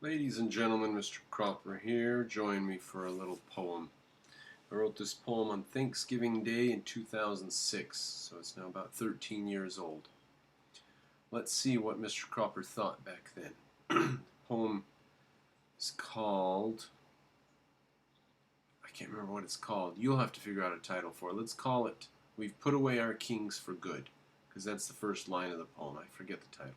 Ladies and gentlemen, Mr. Cropper here. Join me for a little poem. I wrote this poem on Thanksgiving Day in 2006, so it's now about 13 years old. Let's see what Mr. Cropper thought back then. The poem is called... I can't remember what it's called. You'll have to figure out a title for it. Let's call it We've Put Away Our Kings for Good, because that's the first line of the poem. I forget the title.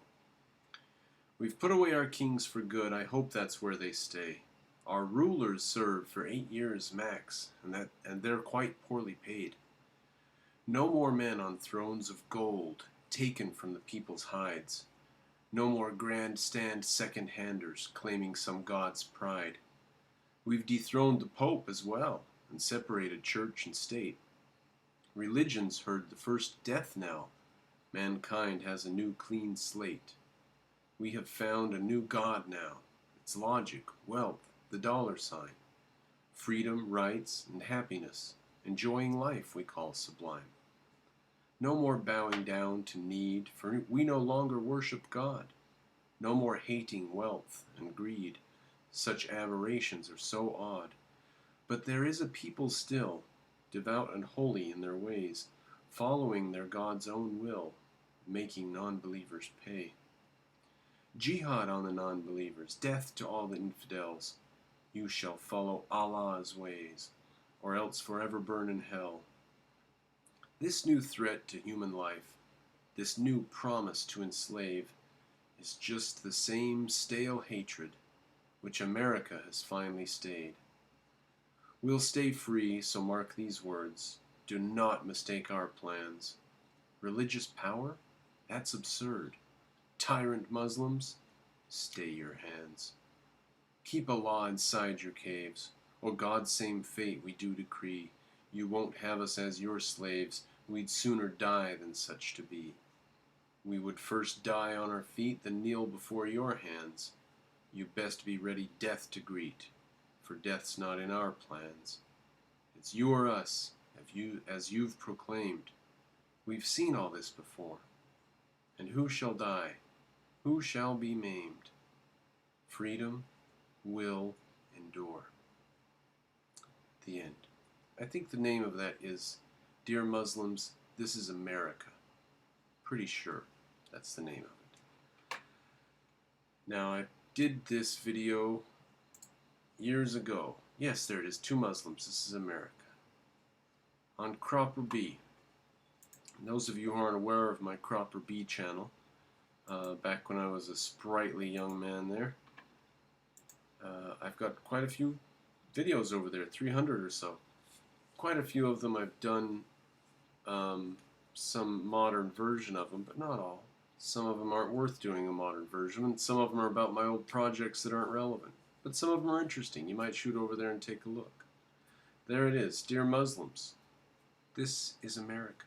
We've put away our kings for good, I hope that's where they stay. Our rulers serve for 8 years max, and they're quite poorly paid. No more men on thrones of gold, taken from the people's hides. No more grandstand second-handers, claiming some god's pride. We've dethroned the Pope as well, and separated church and state. Religion's heard the first death-knell. Mankind has a new clean slate. We have found a new God now. It's logic, wealth, the dollar sign. Freedom, rights, and happiness. Enjoying life we call sublime. No more bowing down to need, for we no longer worship God. No more hating wealth and greed. Such aberrations are so odd. But there is a people still, devout and holy in their ways, following their God's own will, making non-believers pay. Jihaad on the non-believers, death to all the infidels. You shall follow Allah's ways, or else forever burn in hell. This new threat to human life, this new promise to enslave, is just the same stale hatred which America has finally stayed. We'll stay free, so mark these words. Do not mistake our plans. Religious power? That's absurd. Tyrant Muslims, stay your hands. Keep Allah inside your caves, or God's same fate we do decree. You won't have us as your slaves, we'd sooner die than such to be. We would first die on our feet than kneel before your hands. You best be ready death to greet, for death's not in our plans. It's you or us, as you've proclaimed. We've seen all this before. And who shall die? Who shall be maimed? Freedom will endure. The end. I think the name of that is Dear Muslims, This is America. Pretty sure that's the name of it. Now, I did this video years ago. Yes, there it is. 2 Muslims. This is America. On Cropper B. And those of you who aren't aware of my Cropper B channel, back when I was a sprightly young man there, I've got quite a few videos over there, 300 or so. Quite a few of them I've done some modern version of them, but not all. Some of them aren't worth doing a modern version, and some of them are about my old projects that aren't relevant. But some of them are interesting. You might shoot over there and take a look. There it is. Dear Muslims, this is America.